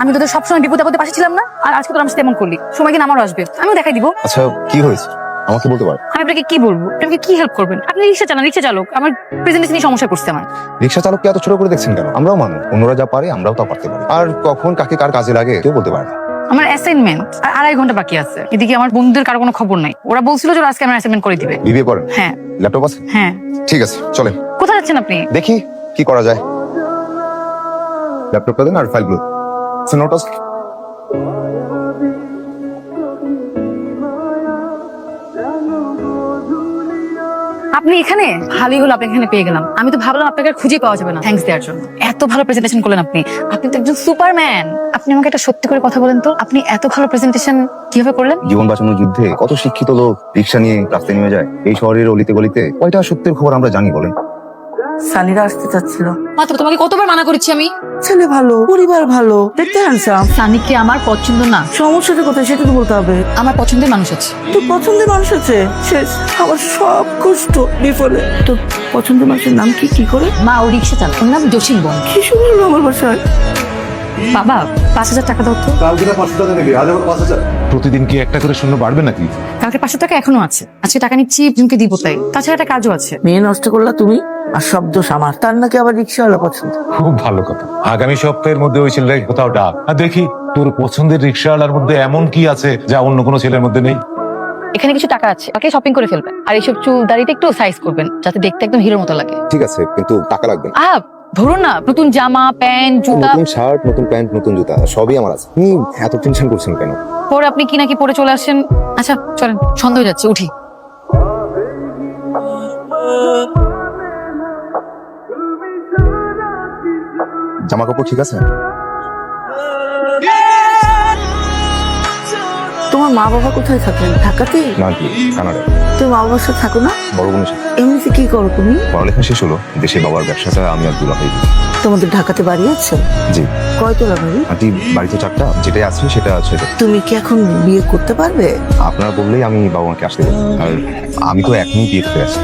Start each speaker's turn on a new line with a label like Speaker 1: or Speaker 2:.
Speaker 1: আমি তোদের সবসময় বিপদে আপদে পাশে ছিলাম না, আর আজকে তোর আমার সাথে এমন করলি। সময় কিনা আমারও আসবে, আমিও দেখাই দিব।
Speaker 2: আচ্ছা কি হয়েছে আমাকে বলতে পারেন?
Speaker 1: আমি আপনাকে কি বলবো, আপনাকে কি হেল্প করবেন? আপনি রিক্সা চালান, রিক্সা চালক, আমার প্রেজেন্টেশনই সমস্যা করছে আমার।
Speaker 2: রিক্সা চালককে এত ছোট করে দেখছেন কেন? আমরাও মানুষ, অন্যরা যা পারে আমরাও তা পারতে পারি। আর কখন কাকে কার কাজে লাগে কেউ বলতে পারে না।
Speaker 1: আমার অ্যাসাইনমেন্ট আর 2.5 ঘন্টা বাকি আছে। এদিকে আমার বন্ধুদের কারো কোনো খবর নাই, ওরা বলছিল যে ওরা আজকে আমার অ্যাসাইনমেন্ট করে দিবে।
Speaker 2: বিবিএ পড়েন?
Speaker 1: হ্যাঁ
Speaker 2: ল্যাপটপ আছে?
Speaker 1: হ্যাঁ।
Speaker 2: ঠিক আছে চলেন।
Speaker 1: কোথায় যাচ্ছেন আপনি?
Speaker 2: দেখি কি করা যায়। ল্যাপটপটা দেন আর ফাইলগুলো। নোট আছে?
Speaker 1: আপনি এখানে? ভালোই হলো আপনি এখানে পেয়ে গেলাম। আমি তো ভাবলাম আপনাকে আর খুঁজে পাওয়া যাবে না। থ্যাঙ্কস দেওয়ার জন্য। এত ভালো প্রেজেন্টেশন করলেন আপনি, আপনি তো একজন সুপারম্যান। আপনি আমাকে একটা সত্যি করে কথা বলেন তো, আপনি এত ভালো প্রেজেন্টেশন কিভাবে করলেন?
Speaker 2: জীবন বাঁচানোর যুদ্ধে কত শিক্ষিত লোক রিক্সা নিয়ে রাস্তায় নেমে যায়। এই শহরের অলিতে গলিতে কয়টা সত্যের খবর আমরা জানি বলেন?
Speaker 3: সানিরা আসতে চাচ্ছিল।
Speaker 1: মাত্র তোমাকে কতবার মানা করেছি আমি।
Speaker 3: ছেলে ভালো, পরিবার ভালো, দেখতে হ্যান্ডসাম।
Speaker 1: সানিকে আমার পছন্দ না।
Speaker 3: সমস্যাটা কোথায় সেটা তো বলতে হবে।
Speaker 1: আমার পছন্দের মানুষ আছে।
Speaker 3: তোর পছন্দের মানুষ আছে, শেষ আমার সব কষ্ট বিফলে। তোর পছন্দের মানুষের নাম কি? কি করে?
Speaker 1: মা ও রিক্সা চালাক, ওর নাম জসিম বোন।
Speaker 3: কি শুরু হলো আমার বাসায়?
Speaker 1: বাবা 5,000 টাকা দাও তো।
Speaker 2: কালকে 500 টাকা নেবে, আজ আবার 5000।
Speaker 4: প্রতিদিন কি একটা করে শূন্য বাড়বে নাকি?
Speaker 1: কালকে 500 টাকা এখনো আছে, আজকে টাকা নিচ্ছি জুনকে দিব তাই। তাছাড়া একটা কাজও আছে।
Speaker 3: মেয়ে নষ্ট করলা তুমি, আর সব দোষ আমার। তার নাকি আবার রিক্সাওয়ালা পছন্দ।
Speaker 4: খুব ভালো কথা। আগামী সপ্তাহের মধ্যে ওই ছেলেটাকে কোথাও ডাক, আর দেখি তোর পছন্দের রিক্সাওয়ালার মধ্যে এমন কি আছে যা অন্য কোনো ছেলের মধ্যে নেই।
Speaker 1: এখানে কিছু টাকা আছে, কালকে শপিং করে ফেলবেন। আর এইসব চুল দাড়িতে একটু সাইজ করবেন যাতে দেখতে একদম হিরোর মতো লাগে।
Speaker 2: ঠিক আছে কিন্তু টাকা লাগবে না।
Speaker 1: ধরুন না, নতুন জামা প্যান্ট জুতা।
Speaker 2: নতুন শার্ট, নতুন প্যান্ট, নতুন জুতা সবই আমার আছে। আপনি এত টেনশন করছেন কেন?
Speaker 1: পরে আপনি কি নাকি পরে চলে আসেন। আচ্ছা চলেন, সন্দেহ হয়ে যাচ্ছে, উঠি।
Speaker 2: জামা কাপড় ঠিক আছে?
Speaker 3: তোমার মা বাবা কোথায় থাকেন? ঢাকাতে?
Speaker 2: না কি কানাডা।
Speaker 3: তুমি মা বাবার সাথে থাকো না?
Speaker 2: বড় বোনের সাথে।
Speaker 3: এমনিতে কি করো তুমি?
Speaker 2: পড়ালেখা শেষ হলো, দেশে বাবার ব্যবসাটা আমি আর দুলা হয়ে গেছি।
Speaker 3: তোমাদের ঢাকাতে বাড়ি আছে?
Speaker 2: জি।
Speaker 3: কয়তলা বাড়ি?
Speaker 2: আন্টি বাড়িতে 4টা, যেটাই আছে সেটা আছে।
Speaker 3: তুমি কি এখন বিয়ে করতে পারবে?
Speaker 2: আপনারা বললেই আমি বাবা মাকে আসতে বলবো। আর আমি তো এখনই বিয়ে করতে আছি।